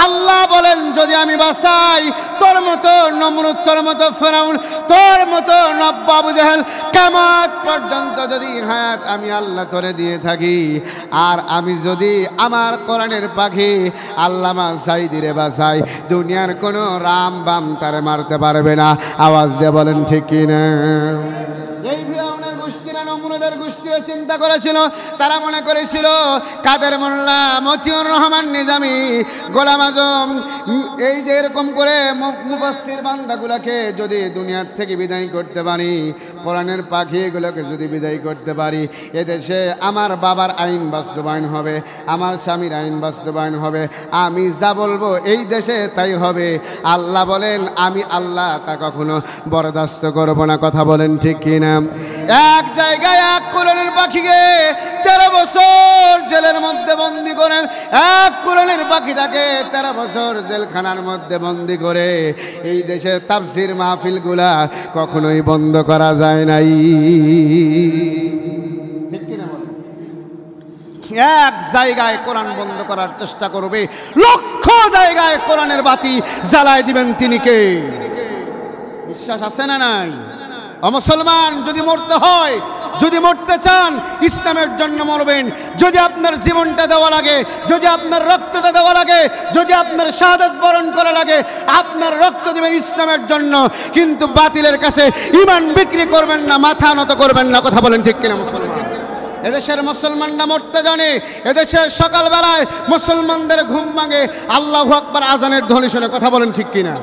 আল্লাহ বলেন, যদি আমি বাঁচাই, তোর মতো নমরুদ, তোর মতো ফেরাউন, তোর মতো নব্বা আবু জাহেল কিয়ামত পর্যন্ত যদি হায়াত আমি আল্লাহ তোরে দিয়ে থাকি, আর আমি যদি আমার কোরআনের পাখি আল্লামা সাইদিরে বাঁচাই, দুনিয়ার কোনো রাম বাম তারে মারতে পারবে না। আওয়াজ দিয়ে বলেন ঠিক কিনা? এই ফিরাউনের গোষ্ঠীরা নমরুদের গোষ্ঠীরা চিন্তা করেছিল, তারা মনে করেছিল কাদের মোল্লা, মতিউর রহমান নিজামী, গোলাম আজম, এই যে এরকম করে মুফাসসির বান্দাগুলোকে যদি দুনিয়ার থেকে বিদায় করতে পারি, কোরআনের পাখি এগুলোকে যদি বিদায় করতে পারি, এদেশে আমার বাবার আইন বাস্তবায়ন হবে, আমার স্বামীর আইন বাস্তবায়ন হবে, আমি যা বলবো এই দেশে তাই হবে। আল্লাহ বলেন আমি আল্লাহ তা কখনো বরদাস্ত করব না। কথা বলেন ঠিক কিনা? এক জায়গায় এক কোরআনের পাখিকে 13 বছর জেলের মধ্যে বন্দি করে, এক কোরআনের পাখিটাকে 13 বছর জেলখানার মধ্যে বন্দি করে এই দেশে তাফসীর মাহফিলগুলা কখনোই বন্ধ করা যায় নাই। ঠিক কিনা বলেন? এক জায়গায় কোরআন বন্ধ করার চেষ্টা করবে, লক্ষ জায়গায় কোরআনের বাতি জ্বালায় দিবেন তিনি কে? বিশ্বাস আছে না নাই? মুসলমান, যদি মরতে হয়, যদি মরতে চান ইসলামের জন্য মরবেন। যদি আপনার জীবনটা দেওয়া লাগে, যদি আপনার রক্তটা দেওয়া লাগে, যদি আপনার শাহাদাত বরণ করা লাগে, আপনার রক্ত দিবেন ইসলামের জন্য। কিন্তু বাতিলের কাছে ঈমান বিক্রি করবেন না, মাথা নত করবেন না। কথা বলেন ঠিক কিনা মুসলমান? এদেশের মুসলমানরা মরতে জানে, এদেশের সকালবেলায় মুসলমানদের ঘুম ভাঙে আল্লাহু আকবার আজানের ধ্বনি শুনে। কথা বলেন ঠিক কিনা?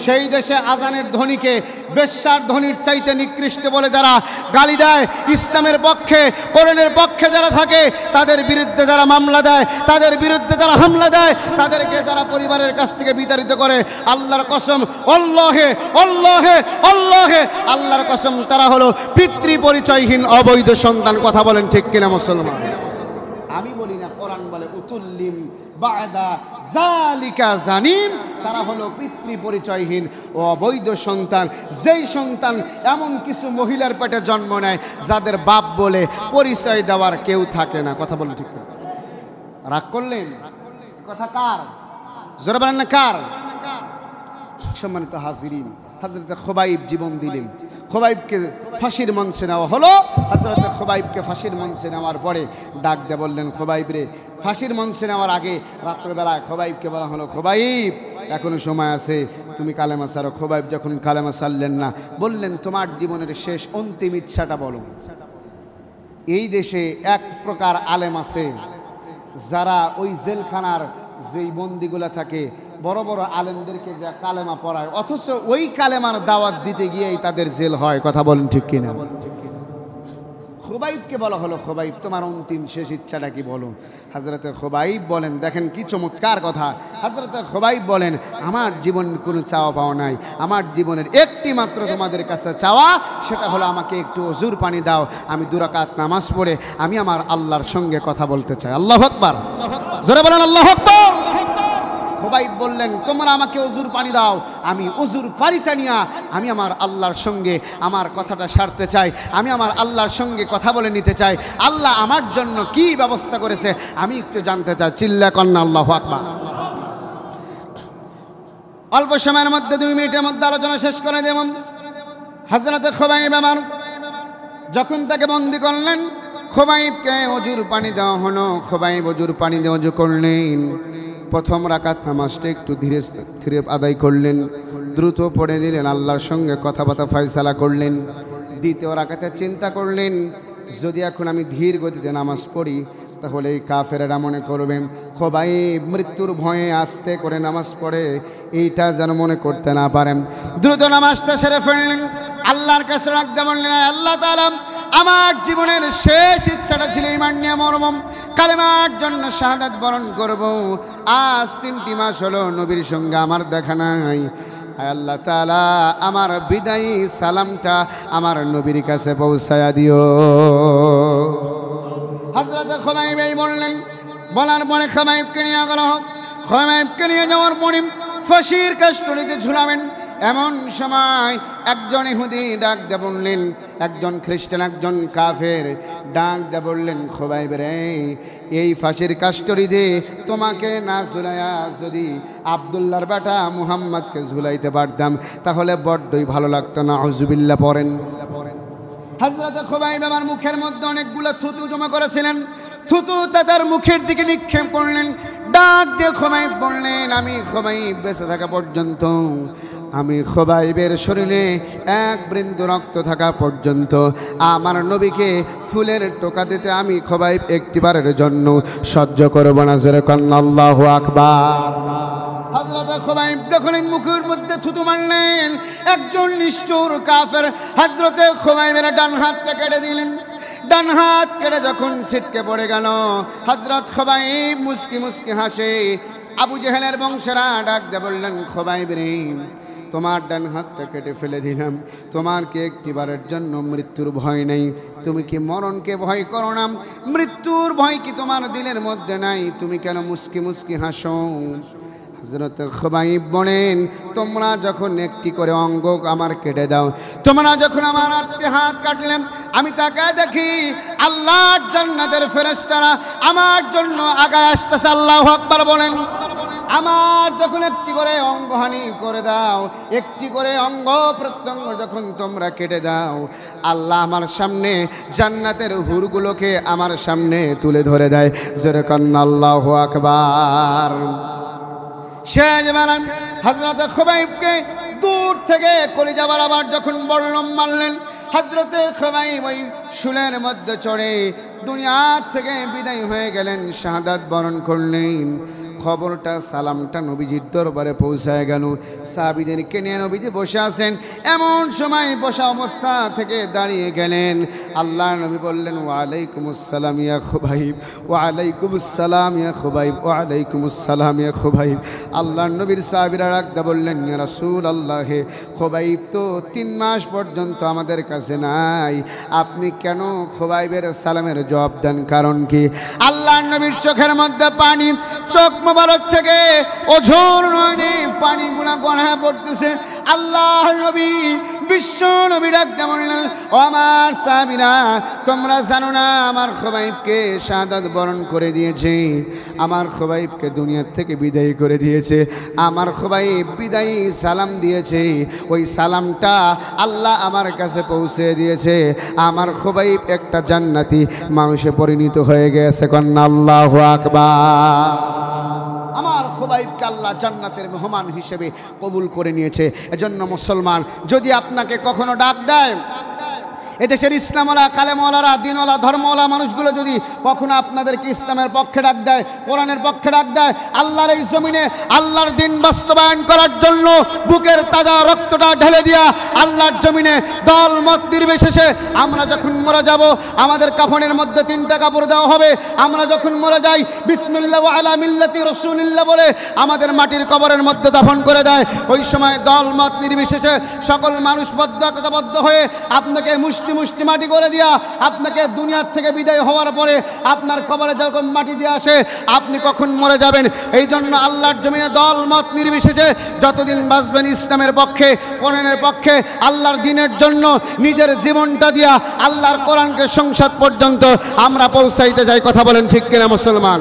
সেই দেশে আজানের ধ্বনিকে বেশ্যার ধ্বনির চাইতে নিকৃষ্ট বলে যারা গালি দেয়, ইসলামের পক্ষে কোরআনের পক্ষে যারা থাকে তাদের বিরুদ্ধে যারা মামলা দেয়, তাদের বিরুদ্ধে যারা হামলা দেয়, তাদেরকে যারা পরিবারের কাছ থেকে বিতাড়িত করে, আল্লাহর কসম, আল্লাহে আল্লাহে আল্লাহে আল্লাহর কসম, তারা হলো পিতৃ পরিচয়হীন অবৈধ সন্তান। কথা বলেন ঠিক কিনা মুসলমান? আমি বলি না, কোরআন বলে উতুল্লিম বাদা জালিকা জানিম, তারা হলো পিতৃ পরিচয়হীন ও অবৈধ সন্তান। যেই সন্তান এমন কিছু মহিলার পেটে জন্ম নেয় যাদের বাপ বলে পরিচয় দেওয়ার কেউ থাকে না। কথা বলেন ঠিক? রাগ করলেন? কথা কার? জোরে বলেন না কার? সম্মানিত হাজিরিন, হযরত খুবাইব জীবন দিলেন, খুবাইবকে ফাঁসির মঞ্চে নেওয়া হলো। হযরত খুবাইবকে ফাঁসির মঞ্চে নেওয়ার পরে ডাক দিয়ে বললেন, খুবাইব রে, ফাঁসির মঞ্চে নেওয়ার আগে রাত্রবেলায় খুবাইবকে বলা হলো, খুবাইব এখনো সময় আছে, তুমি কালেমা ছাড়ো। খুবাইব যখন কালেমা ছাড়লেন না, বললেন তোমার জীবনের শেষ অন্তিম ইচ্ছাটা বলো। এই দেশে এক প্রকার আলেম আছে যারা ওই জেলখানার যেই বন্দিগুলা থাকে বড় বড় আলেমদেরকে যা কালেমা পড়ায়, অথচ ওই কালেমার দাওয়াত দিতে গিয়েই তাদের জেল হয়। কথা বলেন ঠিক কিনা? খুবাইবকে বলা হলো, খুবাইব তোমার অন্তিম শেষ ইচ্ছাটা কি বলো। হযরতে খুবাইব বলেন, দেখেন কি চমৎকার কথা, হযরতে খুবাইব বলেন, আমার জীবন কোনো চাওয়া পাওয়া নাই, আমার জীবনের একটি মাত্র তোমাদের কাছে চাওয়া, সেটা হলো আমাকে একটু ওযুর পানি দাও, আমি 2 রাকাত নামাজ পড়ে আমি আমার আল্লাহর সঙ্গে কথা বলতে চাই। আল্লাহু আকবার, জোরে বলেন আল্লাহু আকবার। খুবাইব বললেন, তোমরা আমাকে ওযুর পানি দাও, আমি ওযুর পানিটা নিয়ে আমি আমার আল্লাহর সঙ্গে আমার কথাটা সারতে চাই, আমি আমার আল্লাহর সঙ্গে কথা বলে নিতে চাই। আল্লাহ আমার জন্য কি ব্যবস্থা করেছে আমি একটু জানতে চাই। চিল্লা কন্না আল্লাহু আকবার। অল্প সময়ের মধ্যে 2 মিনিটের মধ্যে আলোচনা শেষ করে দেব। হযরত খুবাইব আমার যখন তাকে বন্দী করলেন, খুবাইবকে ওযুর পানি দেওয়া হলো। খুবাইব ওযুর পানি দিয়ে ওযু করলেন। প্রথম রাকাত নামাজটা একটু ধীরে ধীরে আদায় করলেন, দ্রুত পড়ে নিলেন, আল্লাহর সঙ্গে কথাবার্তা ফয়সালা করলেন। দ্বিতীয় রাকাতে চিন্তা করলেন, যদি এখন আমি ধীর গতিতে নামাজ পড়ি তাহলে এই কাফেরেরা মনে করবেন খুবাইব মৃত্যুর ভয়ে আস্তে করে নামাজ পড়ে, এইটা যেন মনে করতে না পারেন। দ্রুত নামাজটা সেরে ফেললেন, আল্লাহর কাছে রাখতে বললেন, আল্লাহ তাআলা আমার জীবনের শেষ ইচ্ছাটা ছিল ঈমান নিয়ে মরব, কালেমার জন্য শাহাদাত বরণ করব। আজ 3টি মাস হলো নবীর সঙ্গে আমার দেখা নাই। আল্লাহ তাআলা আমার বিদায়ী সালামটা আমার নবীর কাছে পৌঁছায়া দিও। হযরত খুবাইব বললেন, বলার পরে খুবাইবকে নিয়ে গেল। খুবাইবকে নিয়ে যাওয়ার পরে ফাঁসির কাষ্ঠটিতে ঝুলাবেন। এমন সময় একজন ইহুদি ডাক দিয়ে বললেন, একজন খ্রিস্টান, একজন কাফের ডাক দিয়ে বললেন, খোবাইব রে, এই ফাঁসির কাস্টরিতে তোমাকে না ঝুলাইয়া যদি আব্দুল্লাহর বেটা মুহাম্মদকে ঝুলাইতে পারতাম তাহলে বড্ডই ভালো লাগতো। না আউযুবিল্লাহ পড়েন। হযরত খোবাইব আমার মুখের মধ্যে অনেকগুলো থুতু জমা করেছিলেন, থুতু তার মুখের দিকে নিক্ষেপ করলেন। ডাক দিয়ে খোবাইব বললেন, আমি খোবাইব বেঁচে থাকা পর্যন্ত, আমি খোবাইবের শরীরে এক বিন্দু রক্ত থাকা পর্যন্ত আমার নবীকে ফুলের টোকা দিতে আমি খোবাইব একটিবারের জন্য সহ্য করব না। জোরে কন্না আল্লাহু আকবার। হযরত খোবাইব যখন মুখের মধ্যে থুতু মারলেন, একজন নিষ্ঠুর কাফের হযরত খোবাইবের ডান হাতটা কেটে দিলেন। ডান হাত কেটে যখন ছিটকে পড়ে গেল, হযরত খোবাইব মুস্কি মুস্কি হাসে। আবু জেহেলের বংশেরা ডাক দিয়ে বললেন, খোবাইব রে, তোমার ডান হাতটা কেটে ফেলে দিলাম, তোমার কি একটিবারের জন্য মৃত্যুর ভয় নেই? তুমি কি মরণকে ভয় করো না? মৃত্যুর ভয় কি তোমার দিলের মধ্যে নাই? তুমি কেন মুস্কি মুস্কি হাসো? হযরত খোবাইব বলেন, তোমরা যখন একটি করে অঙ্গ আমার কেটে দাও, তোমরা যখন আমার হাত কাটলেন, আমি তাকায় দেখি আল্লাহর জান্নাতের ফেরেশতারা আমার জন্য আগায় আসতেছে। আল্লাহু আকবার বলেন। আমার যখন একটি করে অঙ্গহানি করে দাও, একটি করে অঙ্গ প্রত্যঙ্গ যখন তোমরা কেটে দাও, আল্লাহ আমার সামনে জান্নাতের হুরগুলোকে আমার সামনে তুলে ধরে দেয়। জোরে কন্না আল্লাহু আকবার। শেষবার হযরত খোবাইবকে দূর থেকে কলিজা বরাবর যখন বল্লম মারলেন, হযরতে খোবাইব ওই শুলের মধ্যে চড়ে দুনিয়া থেকে বিদায় হয়ে গেলেন, শাহাদাত বরণ করলেন। খবরটা সালামটা নবীজির দরবারে পৌঁছায় গেল। সাহাবীদেরকে নিয়ে নবীজি বসে আছেন, এমন সময় বসা অবস্থা থেকে দাঁড়িয়ে গেলেন। আল্লাহ নবী বললেন, ওয়ালাইকুমুস সালাম ইয়া খুবাইব, ওয়ালাইকুমুস সালাম ইয়া খুবাইব, ওয়ালাইকুমুস সালাম ইয়া খুবাইব। আল্লাহর নবীর সাহাবীরা রাখতে বললেন, ইয়া রাসূলুল্লাহ, খুবাইব তো 3 মাস পর্যন্ত আমাদের কাছে নাই, আপনি কেন খুবাইবের সালামের জবাব দেন? কারণ কি? আল্লাহর নবীর চোখের মধ্যে পানি, চোখ মোবারক থেকে ওঝর নয়নে পানিগুলা গড়া পড়তেছে। আল্লাহ নবী, বিশ্ব নবী ডাকতে বললেন, ও আমার সাহাবীরা, তোমরা জানো না আমার খোবাইবকে শাহাদাত বরণ করে দিয়েছে, আমার খোবাইবকে দুনিয়ার থেকে বিদায় করে দিয়েছে, আমার খোবাইব বিদায়ী সালাম দিয়েছে, ওই সালামটা আল্লাহ আমার কাছে পৌঁছে দিয়েছে। আমার খোবাইব একটা জান্নাতি মানুষে পরিণত হয়ে গেছে। কন্না আল্লাহু আকবার। আমার খোবাইবকে আল্লাহ জান্নাতের মেহমান হিসেবে কবুল করে নিয়েছে। এজন্য মুসলমান যদি আপনাকে কখনো ডাক দেয়, এদেশের ইসলামওয়ালা, কালেমওয়ালারা, দিনওয়ালা, ধর্মওয়ালা মানুষগুলো যদি কখনো আপনাদেরকে ইসলামের পক্ষে ডাক দেয়, কোরআনের পক্ষে ডাক দেয়, আল্লাহর এই জমিনে আল্লাহর দিন বাস্তবায়ন করার জন্য বুকের তাজা রক্তটা ঢেলে দিয়া আল্লাহর জমিনে দল মত নির্বিশেষে আমরা যখন মরে যাব, আমাদের কাফনের মধ্যে 3টা কাপড় দেওয়া হবে। আমরা যখন মরে যাই, বিসমিল্লাহ ওয়া আলা মিল্লাতি রাসূলিল্লাহ বলে আমাদের মাটির কবরের মধ্যে দাফন করে দেয়। ওই সময় দল মত নির্বিশেষে সকল মানুষ বদ্ধ হয়ে আপনাকে মুষ্টি মাটি করে দিয়া আপনাকে দুনিয়ার থেকে বিদায় হওয়ার পরে আপনার কবরে যখন মাটি দিয়ে আসে, আপনি কখন মরে যাবেন। এই জন্য আল্লাহর জমিনে দল মত নির্বিশেষে যতদিন বাঁচবেন ইসলামের পক্ষে, কোরআনের পক্ষে, আল্লাহর দ্বীনের জন্য নিজের জীবনটা দিয়া আল্লাহর কোরআনকে সংসদ পর্যন্ত আমরা পৌঁছাইতে যাই। কথা বলেন ঠিক কিনা মুসলমান?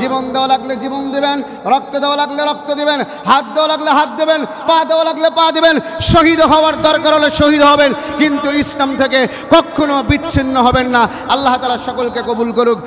জীবন দেওয়া লাগলে জীবন দেবেন, রক্ত দেওয়া লাগলে রক্ত দেবেন, হাত দেওয়া লাগলে হাত দেবেন, পা দেওয়া লাগলে পা দেবেন, শহীদ হওয়ার দরকার হলে শহীদ হবেন, কিন্তু ইসলাম থেকে কখনো বিচ্ছিন্ন হবেন না। আল্লাহ তাআলা সকলকে কবুল করুক।